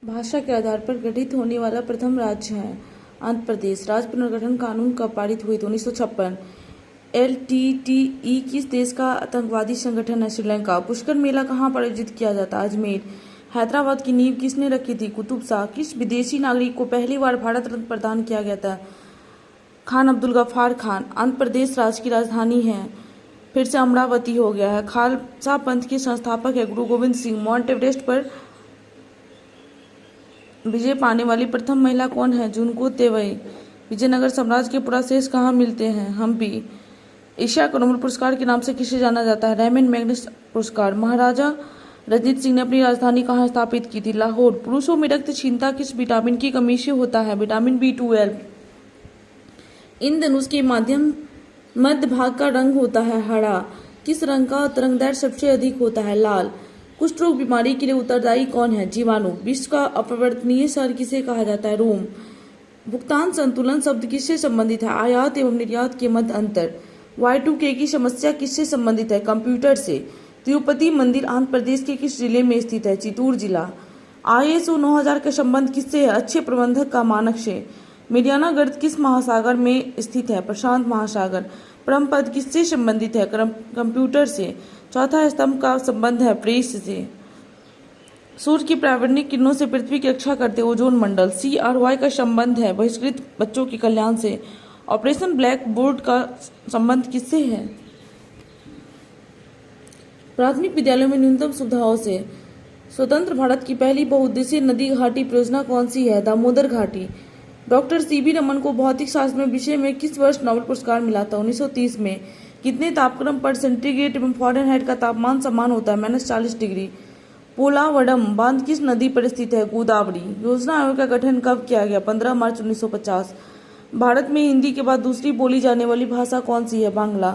भाषा के आधार पर गठित होने वाला प्रथम राज्य है आंध्र प्रदेश। राज्य पुनर्गठन कानून कब पारित हुए थे? 1956। LTTE किस देश का आतंकवादी संगठन है? श्रीलंका। पुष्कर मेला कहाँ पर आयोजित किया जाता है? अजमेर। हैदराबाद की नींव किसने रखी थी? कुतुब शाह। किस विदेशी नागरिक को पहली बार भारत रत्न प्रदान किया गया था? खान अब्दुल गफ्फार खान। आंध्र प्रदेश राज्य की राजधानी है, फिर से अमरावती हो गया है। खालसा पंथ के संस्थापक है गुरु गोविंद सिंह। माउंट एवरेस्ट पर विजय पाने वाली प्रथम महिला कौन है? जुनको तेवई। विजयनगर साम्राज्य के पुरावशेष कहाँ मिलते हैं? हम्पी। एशिया का नोबेल पुरस्कार के नाम से किसे जाना जाता है? रेमन मैग्सेसे पुरस्कार। महाराजा रंजीत सिंह ने अपनी राजधानी कहाँ स्थापित की थी? लाहौर। पुरुषों में रक्तहीनता किस विटामिन की कमी से होता है? Vitamin B12। इंद्रधनुष के मध्य भाग का रंग होता है हरा। किस रंग का तरंगदैर्घ्य सबसे अधिक होता है? लाल। कुष्ठ रोग बीमारी के लिए उत्तरदायी कौन है? जीवाणु। विश्व का अपरिवर्तनीय शहर किसे कहा जाता है? रोम। भुगतान संतुलन शब्द किससे संबंधित है? आयात एवं निर्यात के मध्य अंतर। Y2K की समस्या किससे संबंधित है? कंप्यूटर से। तिरुपति मंदिर आंध्र प्रदेश के किस जिले में स्थित है? चित्तूर जिला। ISO 9000 का संबंध किससे है? अच्छे प्रबंधक का मानक से। मेरियाना गर्त किस महासागर में स्थित है? प्रशांत महासागर। परम पद किससे संबंधित है? कंप्यूटर से। चौथा स्तंभ का संबंध है प्रेस से। सूर्य की परावर्तनिक किरणों से पृथ्वी की रक्षा करते ओजोन मंडल। CRY का संबंध है बहिष्कृत बच्चों के कल्याण से। ऑपरेशन ब्लैक बोर्ड का संबंध किससे है? प्राथमिक विद्यालयों में न्यूनतम सुविधाओं से। स्वतंत्र भारत की पहली बहुउद्देशीय नदी घाटी परियोजना कौन सी है? दामोदर घाटी। डॉक्टर CB रमन को भौतिक शास्त्र में विषय में किस वर्ष नोबेल पुरस्कार मिला था? 1930 में। कितने तापक्रम पर सेंटीग्रेड एवं फ़ारेनहाइट का तापमान समान होता है? -40 डिग्री। पोलावडम बांध किस नदी पर स्थित है? गोदावरी। योजना आयोग का गठन कब किया गया? 15 मार्च 1950। भारत में हिंदी के बाद दूसरी बोली जाने वाली भाषा कौन सी है? बांग्ला।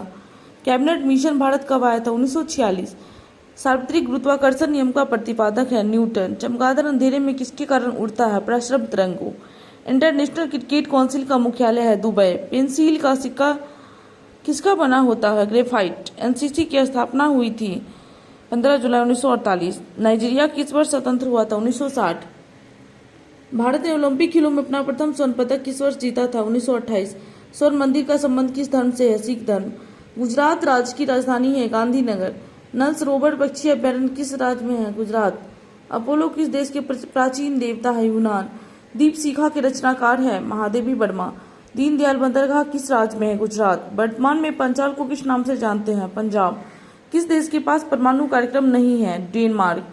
कैबिनेट मिशन भारत कब आया था? 1946। सार्वत्रिक गुरुत्वाकर्षण नियम का प्रतिपादक है न्यूटन। चमगादड़ अंधेरे में किसके कारण उड़ता है? प्रसरब तरंगों। इंटरनेशनल क्रिकेट काउंसिल का मुख्यालय है दुबई। पेंसिल का सिक्का किसका बना होता है? ग्रेफाइट। NCC की स्थापना हुई थी 15 जुलाई 1948। नाइजीरिया किस वर्ष स्वतंत्र हुआ था? 1960। भारत ने ओलंपिक खेलों में अपना प्रथम स्वर्ण पदक किस वर्ष जीता था? 1928। स्वर्ण मंदिर का संबंध किस धर्म से है? सिख धर्म। गुजरात राज्य की राजधानी है गांधीनगर। नल सरोवर पक्षी अभ्यारण्य किस राज्य में है? गुजरात। अपोलो किस देश के प्राचीन देवता है? यूनान। दीप शिखा के रचनाकार है महादेवी वर्मा। दीनदयाल बंदरगाह किस राज्य में है? गुजरात। वर्तमान में पंचाल को किस नाम से जानते हैं? पंजाब। किस देश के पास परमाणु कार्यक्रम नहीं है? Denmark.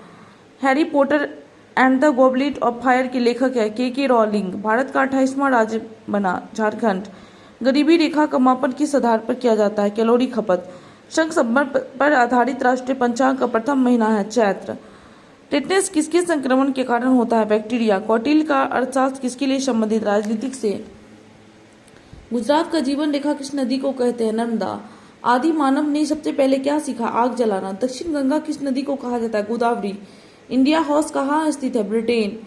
Harry Potter and the goblet of fire के लेखक है KK रॉलिंग। भारत का 28वां राज्य बना झारखंड। गरीबी रेखा का मापन किस आधार पर किया जाता है? कैलोरी खपत। शक संबंध पर आधारित राष्ट्रीय पंचांग का प्रथम महीना है चैत्र। टेटनस किसके संक्रमण के कारण होता है? बैक्टीरिया। कौटिल्य का अर्थशास्त्र किसके लिए संबंधित? राजनीतिक से। गुजरात का जीवन रेखा किस नदी को कहते हैं? नर्मदा। आदि मानव ने सबसे पहले क्या सीखा? आग जलाना। दक्षिण गंगा किस नदी को कहा जाता है? गोदावरी। इंडिया हाउस कहाँ स्थित है? ब्रिटेन।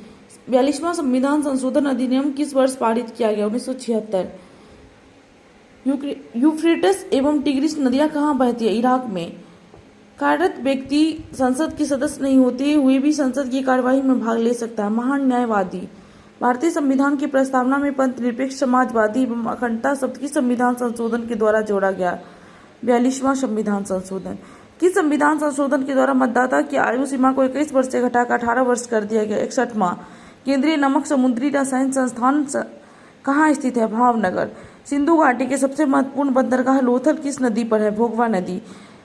42वां संविधान संशोधन अधिनियम किस वर्ष पारित किया गया? 1976। यूफ्रेटस एवं टिग्रिस नदियां कहाँ बहती है? इराक में। कार्यरत व्यक्ति संसद के सदस्य नहीं होते हुए भी संसद की कार्यवाही में भाग ले सकता है। महान न्यायवादी। भारतीय संविधान की प्रस्तावना में पंथ निरपेक्ष समाजवादी एवं अखंडता शब्द किस संविधान संशोधन के द्वारा जोड़ा गया? 42वां संविधान संशोधन। किस संविधान संशोधन के द्वारा मतदाता की आयु सीमा को 21 वर्ष से घटाकर 18 वर्ष कर दिया गया? 61वां। केंद्रीय नमक समुद्री रसायन संस्थान कहाँ स्थित है? भावनगर। सिंधु घाटी के सबसे महत्वपूर्ण बंदरगाह लोथल किस नदी पर है? भोगवा नदी।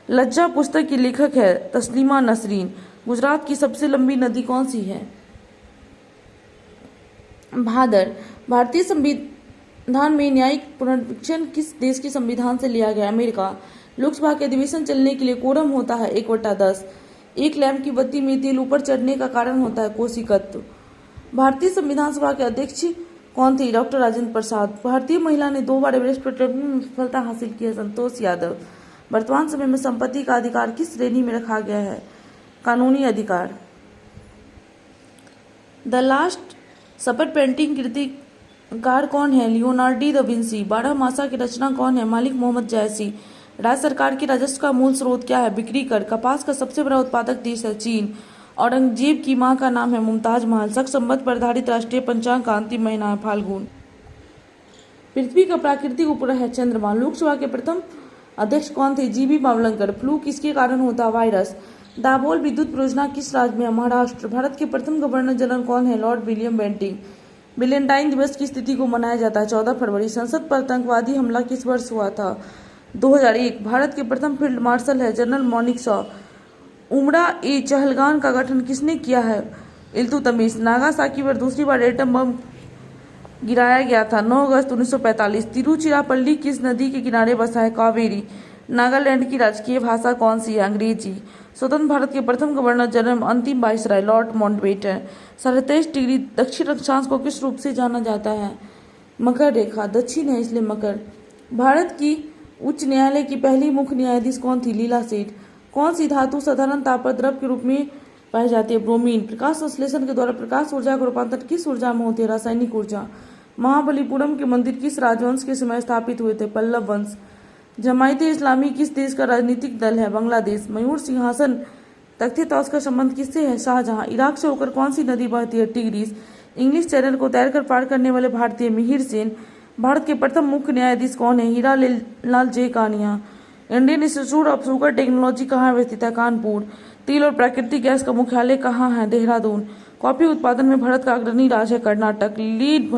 लज्जा पुस्तक की लेखक है तस्लीमा नसरीन। गुजरात की सबसे लंबी नदी कौन सी है? भादर। भारतीय संविधान में न्यायिक पुनरीक्षण किस देश के संविधान से लिया गया? अमेरिका। लोकसभा के अधिवेशन चलने के लिए कोरम होता है 1/10। एक लैंप की बत्ती में तेल ऊपर चढ़ने का कारण होता है कोशिकत्व। भारतीय संविधान सभा के अध्यक्ष कौन थे? डॉक्टर राजेंद्र प्रसाद। भारतीय महिला ने 2 बार एवरेस्ट पर चढ़ने में सफलता हासिल की है? संतोष यादव। वर्तमान समय में संपत्ति का अधिकार किस श्रेणी में रखा गया है? कानूनी अधिकार। द लास्ट सपर पेंटिंग कृतिकार कौन है? Leonardo da Vinci. 12 मासा की रचना कौन है? मालिक मोहम्मद जायसी। राज्य सरकार के राजस्व का मूल स्रोत क्या है? बिक्री कर। कपास का सबसे बड़ा उत्पादक देश है चीन। औरंगजेब की मां का नाम है मुमताज महल। शक संबंध पर आधारित राष्ट्रीय पंचांग का अंतिम महीना है फाल्गुन। पृथ्वी का प्राकृतिक उपग्रह है चंद्रमा। लोकसभा के प्रथम अध्यक्ष कौन थे? जीबी बावलंकर। फ्लू किसके कारण होता है? वायरस। दाभोल विद्युत परियोजना किस राज्य में है? महाराष्ट्र। भारत के प्रथम गवर्नर जनरल कौन है? Lord William Bentinck. वैलेंटाइन दिवस किस तिथि को मनाया जाता है? 14 फरवरी। संसद पर आतंकवादी हमला किस वर्ष हुआ था? 2001। भारत के प्रथम फील्ड मार्शल है जनरल मानेकशॉ। उमड़ा ए चहलगान का गठन किसने किया है? इल्तुतमिश। नागासाकी पर दूसरी बार एटम बम गिराया गया था 9 अगस्त 1945। तिरुचिरापल्ली किस नदी के किनारे बसा है? कावेरी। नागालैंड की राजकीय भाषा कौन सी है? अंग्रेजी। स्वतंत्र भारत के प्रथम गवर्नर जनरल अंतिम वाइसराय लॉर्ड माउंटबेटन। 23.5 डिग्री दक्षिण अक्षांश को किस रूप से जाना जाता है? मकर रेखा। दक्षिण है इसलिए मकर। भारत की उच्च न्यायालय की पहली मुख्य न्यायाधीश कौन थी? लीला सेठ। कौन सी धातु साधारण ताप पर द्रव के रूप में पाई जाती है? ब्रोमीन। प्रकाश संश्लेषण के द्वारा प्रकाश ऊर्जा का रूपांतर किस ऊर्जा में होती है? रासायनिक ऊर्जा। महाबलीपुरम के मंदिर किस राजवंश के समय स्थापित हुए थे? पल्लव वंश। जमायते इस्लामी किस देश का राजनीतिक दल है? बांग्लादेश। मयूर सिंहासन तख्ते तौस का संबंध किससे है? शाहजहां। इराक से होकर कौन सी नदी बहती है? टिग्रिस। इंग्लिश चैनल को तैरकर पार करने वाले भारतीय मिहिर सेन। भारत के प्रथम मुख्य न्यायाधीश कौन है? Hira Lal J Kania. Indian Institute of Sugar Technology कहाँ स्थित है? कानपुर। तेल और प्राकृतिक गैस का मुख्यालय कहाँ है? देहरादून। कॉफी उत्पादन में भारत का अग्रणी राज्य है कर्नाटक। लीड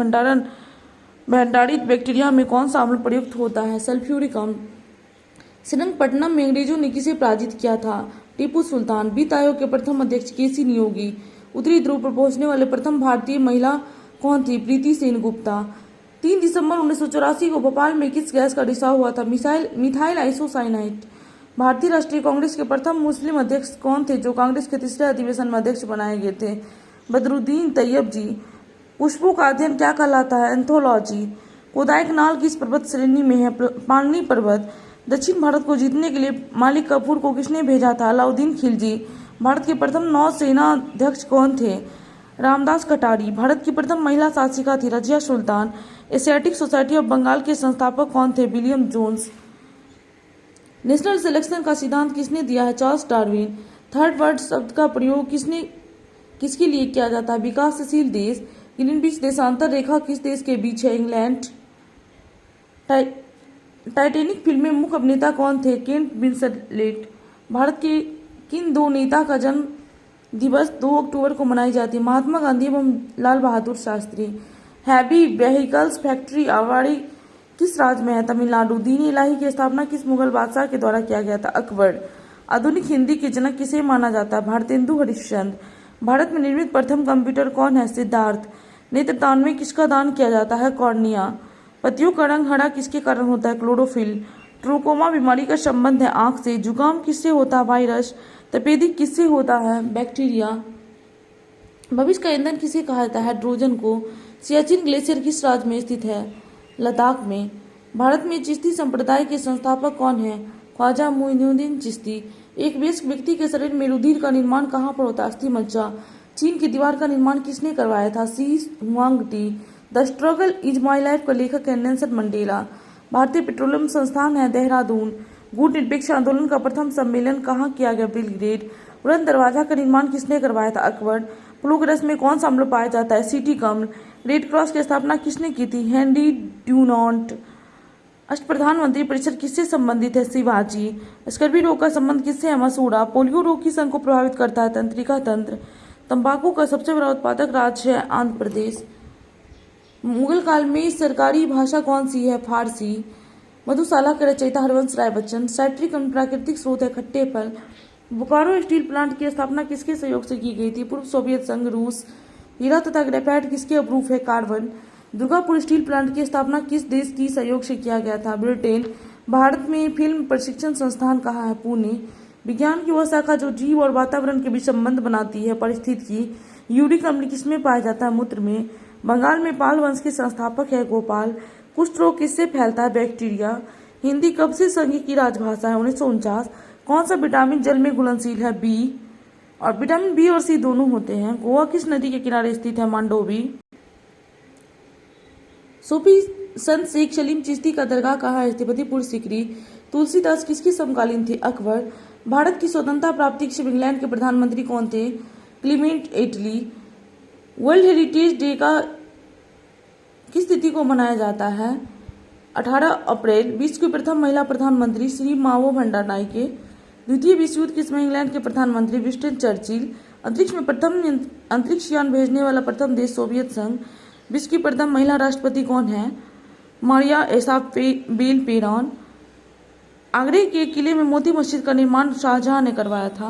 भंडारित बैक्टीरिया में कौन सा अम्ल प्रयुक्त होता है? सल्फ्यूरिक अम्ल। श्रीरंगपट्टनम में अंग्रेजों ने किसे पराजित किया था? टीपू सुल्तान। वित्त आयोग के प्रथम अध्यक्ष केसी नियोगी। उत्तरी ध्रुव पर पहुंचने वाले प्रथम भारतीय महिला कौन थी? प्रीति सेन गुप्ता। 3 दिसंबर 1984 को भोपाल में किस गैस का रिसाव हुआ था? Methyl isocyanide. भारतीय राष्ट्रीय कांग्रेस के प्रथम मुस्लिम अध्यक्ष कौन थे जो कांग्रेस के तीसरे अधिवेशन में अध्यक्ष बनाए गए थे? बदरुद्दीन तैयब जी। पुष्पों का अध्ययन क्या कहलाता है? एंथोलॉजी। कोडाइकनाल किस पर्वत श्रेणी में है? पालनी पर्वत। दक्षिण भारत को जीतने के लिए मालिक काफूर को किसने भेजा था? अलाउद्दीन खिलजी। भारत के प्रथम नौसेना अध्यक्ष कौन थे? रामदास कटारी। भारत की प्रथम महिला शासिका थी Razia Sultan. Asiatic society of Bengal के संस्थापक कौन थे? William Jones. नेशनल सिलेक्शन का सिद्धांत किसने दिया है? Charles Darwin. थर्ड वर्ल्ड शब्द का प्रयोग किसके लिए किया जाता है? विकासशील देश। ग्रीनविच देशांतर रेखा किस देश के बीच है? इंग्लैंड। टाइटैनिक फिल्म में मुख्य अभिनेता कौन थे? Kate Winslet. भारत के किन 2 नेता का जन्म दिवस 2 अक्टूबर को मनाई जाती है? महात्मा गांधी एवं Lal Bahadur Shastri. Heavy vehicles factory आवाड़ी किस राज्य में है? तमिलनाडु। दीन इलाही की स्थापना किस मुगल बादशाह के द्वारा किया गया था? अकबर। आधुनिक हिंदी के जनक किसे माना जाता है? भारतेंदु हरिश्चंद्र। भारत में निर्मित प्रथम कंप्यूटर कौन है? सिद्धार्थ। नेत्रदान में किसका दान किया जाता है? कॉर्निया। पत्तियों का रंग हरा किसके कारण होता है? क्लोरोफिल। ट्रोकोमा बीमारी का संबंध है आंख से। जुकाम किससे होता है? वायरस। तपेदिक किससे होता है? बैक्टीरिया। भविष्य का ईंधन किसे कहा जाता है? हाइड्रोजन को। सियाचिन ग्लेशियर किस राज्य में स्थित है? लद्दाख में। भारत में चिश्ती संप्रदाय के संस्थापक कौन है? ख्वाजा मोइनुद्दीन चिश्ती। एक वयस्क व्यक्ति के शरीर में रुधिर का निर्माण कहाँ पर होता है? अस्थि मज्जा। चीन की दीवार का निर्माण किसने करवाया था? Shi Huangdi. The struggle is my life का लेखक है नेल्सन मंडेला। भारतीय पेट्रोलियम संस्थान है देहरादून। गुट निरपेक्ष आंदोलन का प्रथम सम्मेलन कहाँ किया गया? बेलग्रेड। उड़न दरवाजा का निर्माण किसने करवाया था? अकबर। प्लूग रस में कौन सा अम्ल पाया जाता है? सिटिक अम्ल। रेड क्रॉस की स्थापना किसने की थी? हेनरी ड्यूनॉन्ट। अष्टप्रधानमंत्री परिषद किससे संबंधित है? शिवाजी। स्कर्वी रोग का संबंध किससे है? मसूड़ा। पोलियो रोग किस अंग को प्रभावित करता है? तंत्रिका तंत्र। तंबाकू का सबसे बड़ा उत्पादक राज्य है आंध्र प्रदेश। मुगल काल में सरकारी भाषा कौन सी है? फारसी। मधुशाला के रचयिता हरवंश राय बच्चन। साइट्रिक अम्ल प्राकृतिक स्रोत है खट्टे फल। बोकारो स्टील प्लांट की स्थापना किसके सहयोग से की गई थी? पूर्व सोवियत संघ रूस। हीरा तथा ग्रेफाइट किसके अप्रूफ है? कार्बन। दुर्गापुर स्टील प्लांट की स्थापना किस देश की सहयोग से किया गया था? ब्रिटेन। भारत में फिल्म प्रशिक्षण संस्थान कहाँ है? पुणे। विज्ञान की वह शाखा जो जीव और वातावरण के बीच संबंध बनाती है? पारिस्थितिकी। यूरिक अम्ल किसमें पाया जाता है? मूत्र में। बंगाल में पाल वंश के संस्थापक है गोपाल। कुष्ठ रोग किससे फैलता है? बैक्टीरिया। हिंदी कब से संघ की राजभाषा है? 1949। कौन सा विटामिन जल में घुलनशील है? बी। और विटामिन बी और सी दोनों होते हैं। गोवा किस नदी के किनारे स्थित है? मांडोवी। सूफी संत शेख सलीम चिश्ती का दरगाह कहाँ है? फतेहपुर सीकरी। तुलसीदास किसके समकालीन थे? अकबर। भारत की स्वतंत्रता प्राप्ति के इंग्लैंड के प्रधानमंत्री कौन थे? Clement Italy. World heritage day का किस तिथि को मनाया जाता है? 18 अप्रैल। विश्व की प्रथम महिला प्रधानमंत्री श्री मावो भंडारनायके। द्वितीय विश्व युद्ध के समय इंग्लैंड के प्रधानमंत्री विंस्टन चर्चिल। अंतरिक्ष में प्रथम अंतरिक्ष यान भेजने वाला प्रथम देश सोवियत संघ। विश्व की प्रथम महिला राष्ट्रपति कौन है? Maria Isabel Peron. आगरे के किले में मोती मस्जिद का निर्माण शाहजहां ने करवाया था।